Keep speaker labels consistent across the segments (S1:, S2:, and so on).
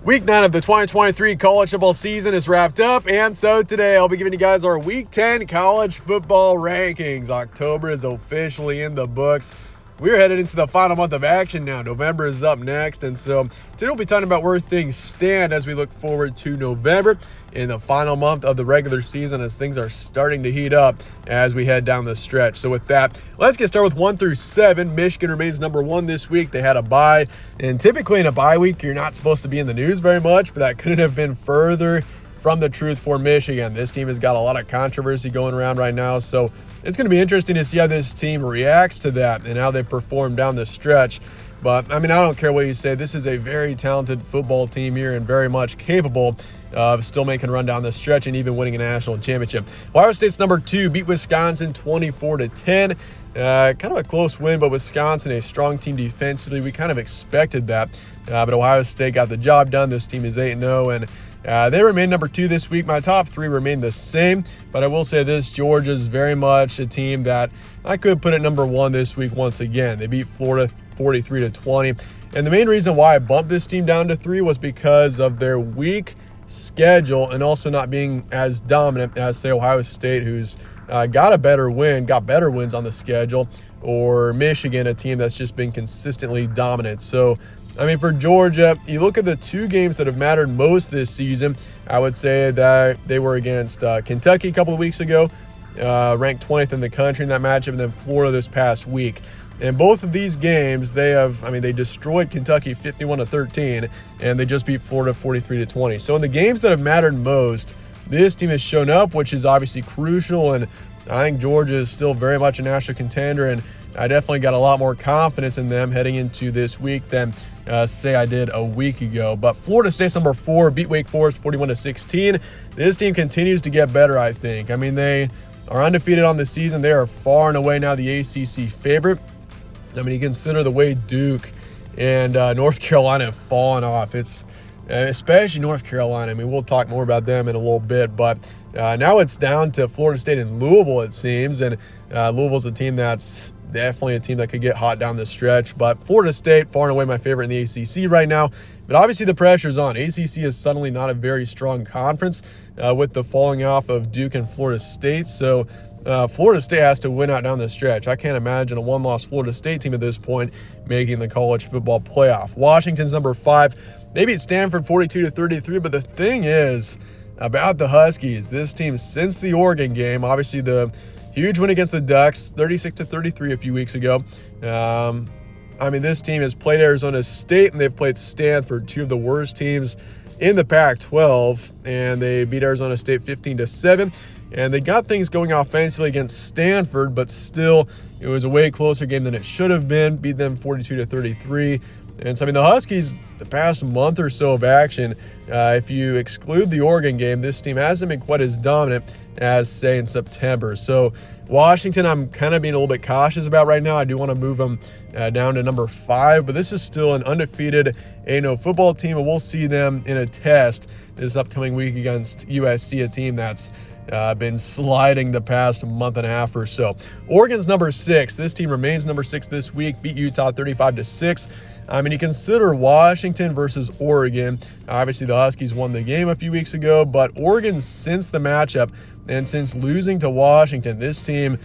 S1: Week 9 of the 2023 college football season is wrapped up, and so today I'll be giving you guys our Week 10 college football rankings. October is officially in the books. We're headed into the final month of action now. November is up next, and so today we'll be talking about where things stand as we look forward to November in the final month of the regular season as things are starting to heat up as we head down the stretch. So with that, let's get started with 1 through 7. Michigan remains number 1 this week. They had a bye, and typically in a bye week, you're not supposed to be in the news very much, but that couldn't have been further from the truth for Michigan. This team has got a lot of controversy going around right now, so it's going to be interesting to see how this team reacts to that and how they perform down the stretch. But, I don't care what you say. This is a very talented football team here and very much capable of still making a run down the stretch and even winning a national championship. Ohio State's number 2 beat Wisconsin 24-10. Kind of a close win, but Wisconsin, a strong team defensively. We kind of expected that. But Ohio State got the job done. This team is 8-0, and they remain number 2 this week. My top 3 remain the same, but I will say this: Georgia's very much a team that I could put at number 1 this week once again. They beat Florida 43-20, and the main reason why I bumped this team down to 3 was because of their weak schedule and also not being as dominant as, say, Ohio State, who's got better wins on the schedule, or Michigan, a team that's just been consistently dominant. So for Georgia, you look at the 2 games that have mattered most this season, I would say that they were against Kentucky a couple of weeks ago, ranked 20th in the country in that matchup, and then Florida this past week. In both of these games, they destroyed Kentucky 51-13, and they just beat Florida 43-20. So in the games that have mattered most, this team has shown up, which is obviously crucial, and I think Georgia is still very much a national contender, and I definitely got a lot more confidence in them heading into this week than say I did a week ago. But Florida State's number 4 beat Wake Forest 41-16. This team continues to get better, I think. They are undefeated on the season. They are far and away now the ACC favorite. You consider the way Duke and North Carolina have fallen off. It's especially North Carolina. We'll talk more about them in a little bit, but now it's down to Florida State and Louisville, it seems, and Louisville's a team that's definitely a team that could get hot down the stretch. But Florida State, far and away my favorite in the ACC right now. But obviously the pressure's on. ACC is suddenly not a very strong conference with the falling off of Duke and Florida State. So Florida State has to win out down the stretch. I can't imagine a one-loss Florida State team at this point making the college football playoff. Washington's number 5. They beat Stanford 42-33. But the thing is about the Huskies, this team since the Oregon game, obviously the huge win against the Ducks, 36-33 a few weeks ago. This team has played Arizona State and they've played Stanford, 2 of the worst teams in the Pac-12, and they beat Arizona State 15-7. And they got things going offensively against Stanford, but still, it was a way closer game than it should have been. Beat them 42-33. And so, the Huskies, the past month or so of action, if you exclude the Oregon game, this team hasn't been quite as dominant as, say, in September. So Washington, I'm kind of being a little bit cautious about right now. I do want to move them down to number 5, but this is still an undefeated 8-0 football team, and we'll see them in a test this upcoming week against USC, a team that's been sliding the past month and a half or so. Oregon's number 6. This team remains number 6 this week, beat Utah 35-6. You consider Washington versus Oregon. Obviously, the Huskies won the game a few weeks ago, but Oregon, since the matchup and since losing to Washington, this team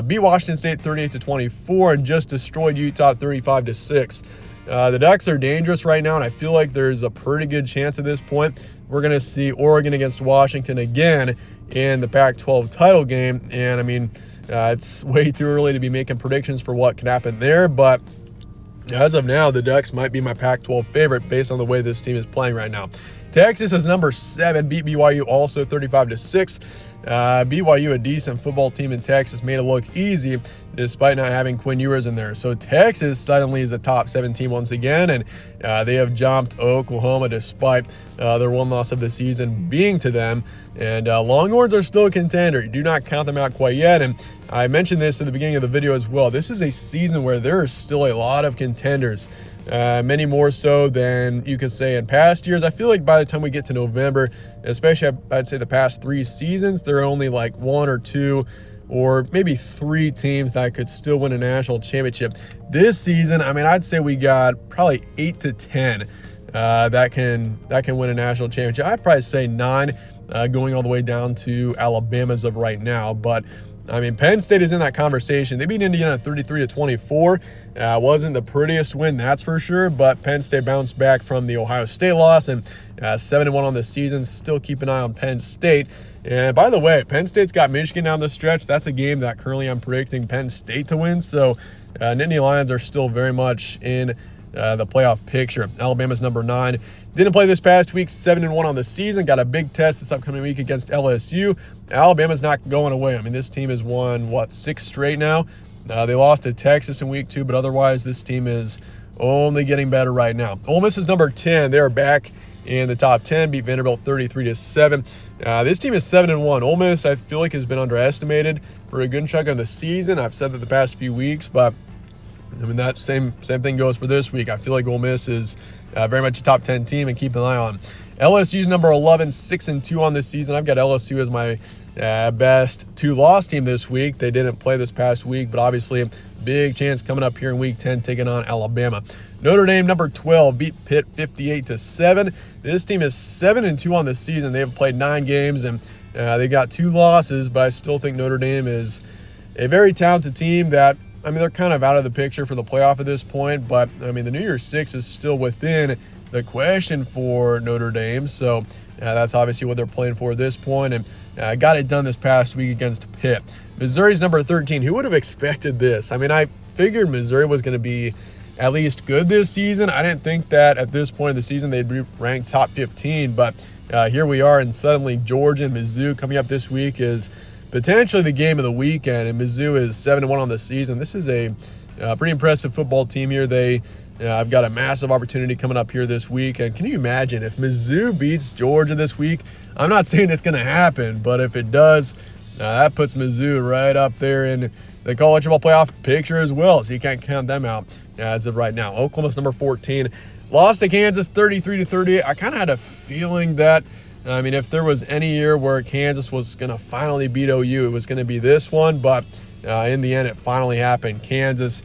S1: beat Washington State 38-24 and just destroyed Utah 35-6. The Ducks are dangerous right now, and I feel like there's a pretty good chance at this point we're going to see Oregon against Washington again in the Pac-12 title game. And it's way too early to be making predictions for what could happen there, but as of now, the Ducks might be my Pac-12 favorite based on the way this team is playing right now. Texas is number 7, beat BYU also 35-6. BYU, a decent football team in Texas, made it look easy despite not having Quinn Ewers in there. So Texas suddenly is a top 7 team once again, and they have jumped Oklahoma despite their one loss of the season being to them. And Longhorns are still a contender. You do not count them out quite yet, and I mentioned this in the beginning of the video as well. This is a season where there are still a lot of contenders, many more so than you could say in past years. I feel like by the time we get to November, especially I'd say the past 3 seasons, there are only like 1 or 2 or maybe 3 teams that could still win a national championship. This season, I'd say we got probably 8 to 10 that can win a national championship. I'd probably say 9, going all the way down to Alabama as of right now. But I mean, Penn State is in that conversation. They beat Indiana 33-24. Wasn't the prettiest win, that's for sure, but Penn State bounced back from the Ohio State loss and 7-1 on the season. Still keep an eye on Penn State. And by the way, Penn State's got Michigan down the stretch. That's a game that currently I'm predicting Penn State to win. So Nittany Lions are still very much in the playoff picture. Alabama's number 9. Didn't play this past week, 7-1 on the season. Got a big test this upcoming week against LSU. Alabama's not going away. I mean, this team has won, 6 straight now? They lost to Texas in week 2, but otherwise this team is only getting better right now. Ole Miss is number 10. They're back in the top 10, beat Vanderbilt 33-7. This team is 7-1. Ole Miss, I feel like, has been underestimated for a good chunk of the season. I've said that the past few weeks, but I mean, that same thing goes for this week. I feel like Ole Miss is very much a top 10 team and keep an eye on. LSU's number 11, 6-2 on this season. I've got LSU as my best 2-loss team this week. They didn't play this past week, but obviously big chance coming up here in week 10 taking on Alabama. Notre Dame, number 12, beat Pitt 58-7. This team is 7-2 on the season. They have played 9 games and they got 2 losses, but I still think Notre Dame is a very talented team that, I mean, they're kind of out of the picture for the playoff at this point, but I mean, the New Year's Six is still within the question for Notre Dame. So that's obviously what they're playing for at this point, and got it done this past week against Pitt. Missouri's number 13. Who would have expected this? I mean, I figured Missouri was going to be at least good this season. I didn't think that at this point of the season they'd be ranked top 15, but here we are, and suddenly Georgia and Mizzou coming up this week is potentially the game of the weekend, and Mizzou is 7-1 on the season. This is a pretty impressive football team here. I've got a massive opportunity coming up here this week, and can you imagine if Mizzou beats Georgia this week? I'm not saying it's going to happen, but if it does, that puts Mizzou right up there in the college football playoff picture as well, so you can't count them out as of right now. Oklahoma's number 14. Lost to Kansas 33-38. I kind of had a feeling that, I mean, if there was any year where Kansas was going to finally beat OU, it was going to be this one, but in the end, it finally happened. Kansas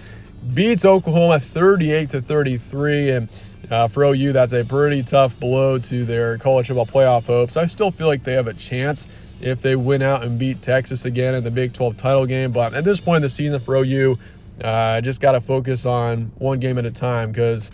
S1: beats Oklahoma 38-33, and for OU, that's a pretty tough blow to their college football playoff hopes. I still feel like they have a chance if they win out and beat Texas again in the Big 12 title game, but at this point in the season for OU, just got to focus on one game at a time, because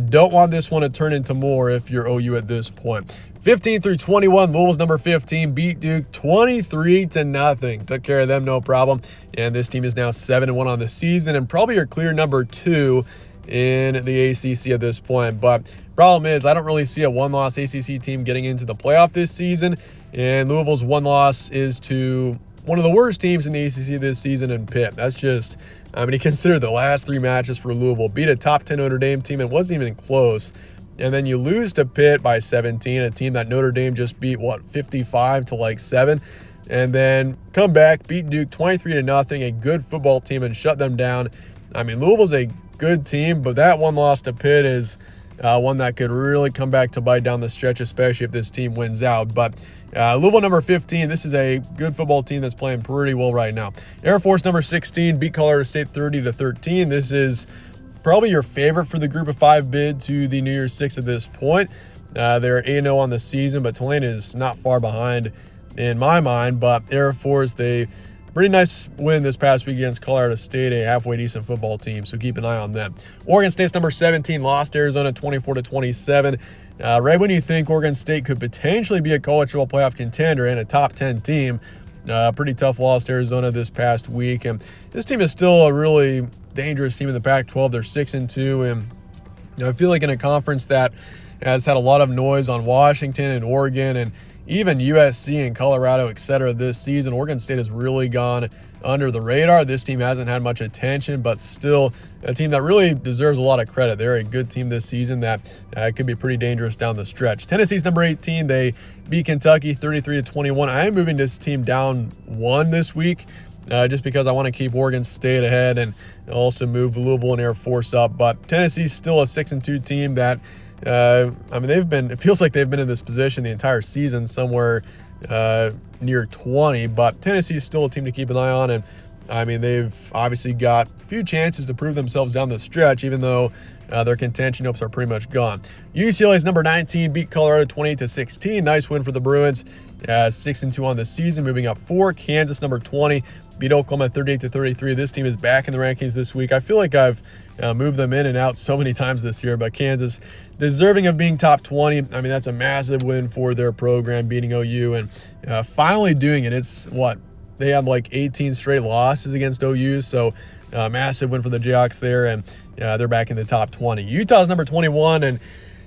S1: don't want this one to turn into more if you're OU at this point. 15-21, Louisville's number 15, beat Duke 23-0. Took care of them, no problem. And this team is now 7-1 on the season, and probably your clear number 2 in the ACC at this point. But problem is, I don't really see a one-loss ACC team getting into the playoff this season, and Louisville's one loss is to one of the worst teams in the ACC this season in Pitt. That's just, I mean, you consider the last 3 matches for Louisville. Beat a top 10 Notre Dame team. It wasn't even close. And then you lose to Pitt by 17, a team that Notre Dame just beat, 55-7. And then come back, beat Duke 23-0, a good football team, and shut them down. I mean, Louisville's a good team, but that one loss to Pitt is one that could really come back to bite down the stretch, especially if this team wins out. But Louisville number 15, this is a good football team that's playing pretty well right now. Air Force number 16, beat Colorado State 30-13. This is probably your favorite for the Group of 5 bid to the New Year's Six at this point. They're 8-0 on the season, but Tulane is not far behind in my mind. But Air Force, they pretty nice win this past week against Colorado State, a halfway decent football team, so keep an eye on them. Oregon State's number 17, lost Arizona 24-27. Right when you think Oregon State could potentially be a college football playoff contender and a top 10 team, pretty tough loss to Arizona this past week. And this team is still a really dangerous team in the Pac-12. They're 6-2, and I feel like in a conference that has had a lot of noise on Washington and Oregon and even USC and Colorado, etc. this season, Oregon State has really gone under the radar. This team hasn't had much attention, but still a team that really deserves a lot of credit. They're a good team this season that could be pretty dangerous down the stretch. Tennessee's number 18. They beat Kentucky 33-21. I am moving this team down 1 this week, just because I want to keep Oregon State ahead and also move Louisville and Air Force up. But Tennessee's still a 6-2 team that, I mean, it feels like they've been in this position the entire season, somewhere near 20. But Tennessee's still a team to keep an eye on, and I mean, they've obviously got a few chances to prove themselves down the stretch, even though their contention hopes are pretty much gone. UCLA's number 19 beat Colorado 28-16. Nice win for the Bruins. 6-2 on the season, moving up 4. Kansas, number 20, beat Oklahoma 38-33. This team is back in the rankings this week. I feel like I've moved them in and out so many times this year, but Kansas deserving of being top 20. I mean, that's a massive win for their program, beating OU and finally doing it. It's what? They had like 18 straight losses against OU, so massive win for the Jayhawks there, and they're back in the top 20. Utah's number 21, and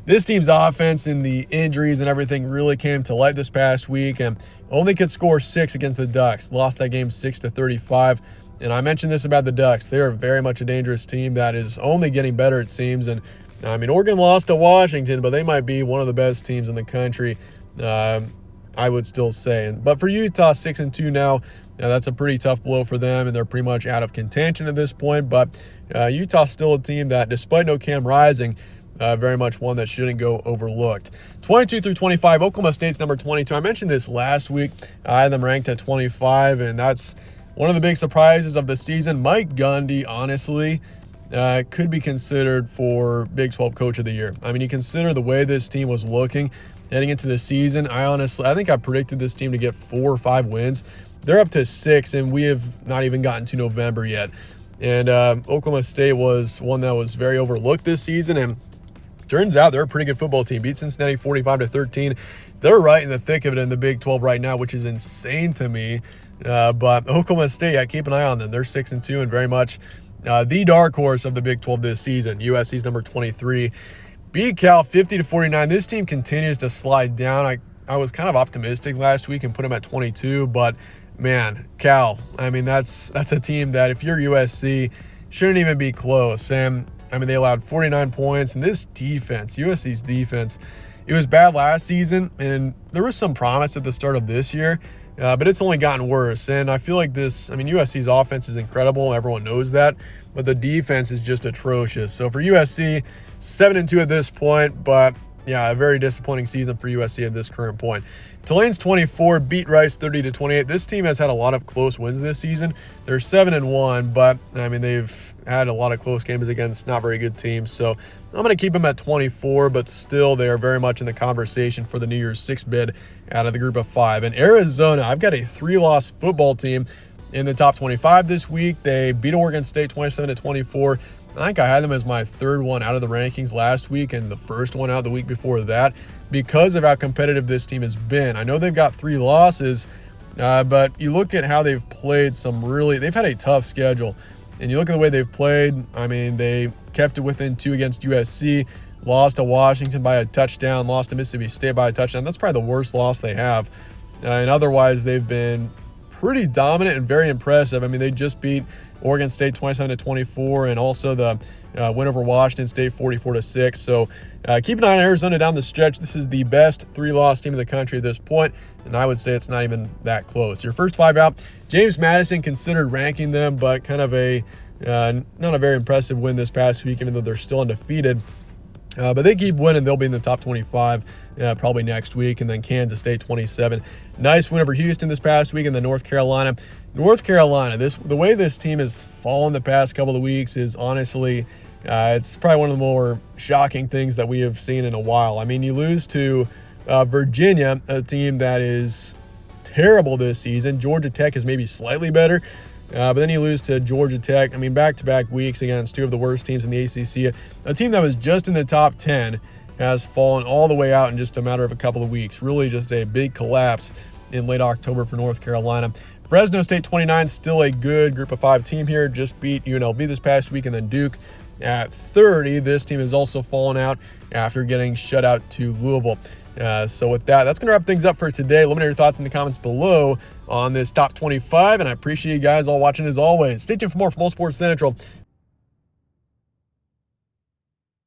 S1: this team's offense and the injuries and everything really came to light this past week, and only could score 6 against the Ducks. Lost that game 6-35. And I mentioned this about the Ducks. They're very much a dangerous team that is only getting better, it seems. And I mean, Oregon lost to Washington, but they might be one of the best teams in the country, I would still say. But for Utah, 6-2 now. That's a pretty tough blow for them, and they're pretty much out of contention at this point. But Utah's still a team that, despite no Cam Rising, very much one that shouldn't go overlooked. 22-25, Oklahoma State's number 22. I mentioned this last week. I had them ranked at 25, and that's one of the big surprises of the season. Mike Gundy, honestly, could be considered for Big 12 Coach of the Year. I mean, you consider the way this team was looking heading into the season. I think I predicted this team to get 4 or 5 wins. They're up to 6, and we have not even gotten to November yet. And Oklahoma State was one that was very overlooked this season, and turns out they're a pretty good football team. Beat Cincinnati 45-13. They're right in the thick of it in the Big 12 right now, which is insane to me. But Oklahoma State, keep an eye on them. They're 6-2 and very much the dark horse of the Big 12 this season. USC's number 23. Beat Cal 50-49. This team continues to slide down. I was kind of optimistic last week and put them at 22, but man, Cal, I mean, that's a team that if you're USC, shouldn't even be close. And I mean, they allowed 49 points, and this defense, USC's defense, it was bad last season, and there was some promise at the start of this year, but it's only gotten worse. And I feel like USC's offense is incredible. Everyone knows that, but the defense is just atrocious. So for USC, 7-2 at this point, but yeah, a very disappointing season for USC at this current point. Tulane's 24, beat Rice 30-28. This team has had a lot of close wins this season. They're 7-1, but I mean, they've had a lot of close games against not very good teams. So I'm going to keep them at 24, but still they are very much in the conversation for the New Year's 6 bid out of the group of 5. And Arizona, I've got a 3-loss football team in the top 25 this week. They beat Oregon State 27-24. I think I had them as my 3rd one out of the rankings last week and the 1st one out the week before that because of how competitive this team has been. I know they've got 3 losses, but you look at how they've played they've had a tough schedule. And you look at the way they've played, I mean, they kept it within 2 against USC, lost to Washington by a touchdown, lost to Mississippi State by a touchdown. That's probably the worst loss they have. And otherwise, they've been pretty dominant and very impressive. I mean, they just beat Oregon State 27-24 and also the win over Washington State 44-6. So keep an eye on Arizona down the stretch. This is the best 3-loss team in the country at this point, and I would say it's not even that close. Your first 5 out, James Madison considered ranking them, but kind of not a very impressive win this past week, even though they're still undefeated. But they keep winning. They'll be in the top 25 probably next week. And then Kansas State 27. Nice win over Houston this past week. And then North Carolina, the way this team has fallen the past couple of weeks is honestly, it's probably one of the more shocking things that we have seen in a while. I mean, you lose to Virginia, a team that is terrible this season. Georgia Tech is maybe slightly better. But then you lose to Georgia Tech. I mean, back-to-back weeks against 2 of the worst teams in the ACC. A team that was just in the top 10 has fallen all the way out in just a matter of a couple of weeks. Really just a big collapse in late October for North Carolina. Fresno State 29, still a good group of 5 team here. Just beat UNLV this past week, and then Duke at 30. This team has also fallen out after getting shut out to Louisville. So with that, that's going to wrap things up for today. Let me know your thoughts in the comments below on this top 25, and I appreciate you guys all watching as always. Stay tuned for more from All Sports Central.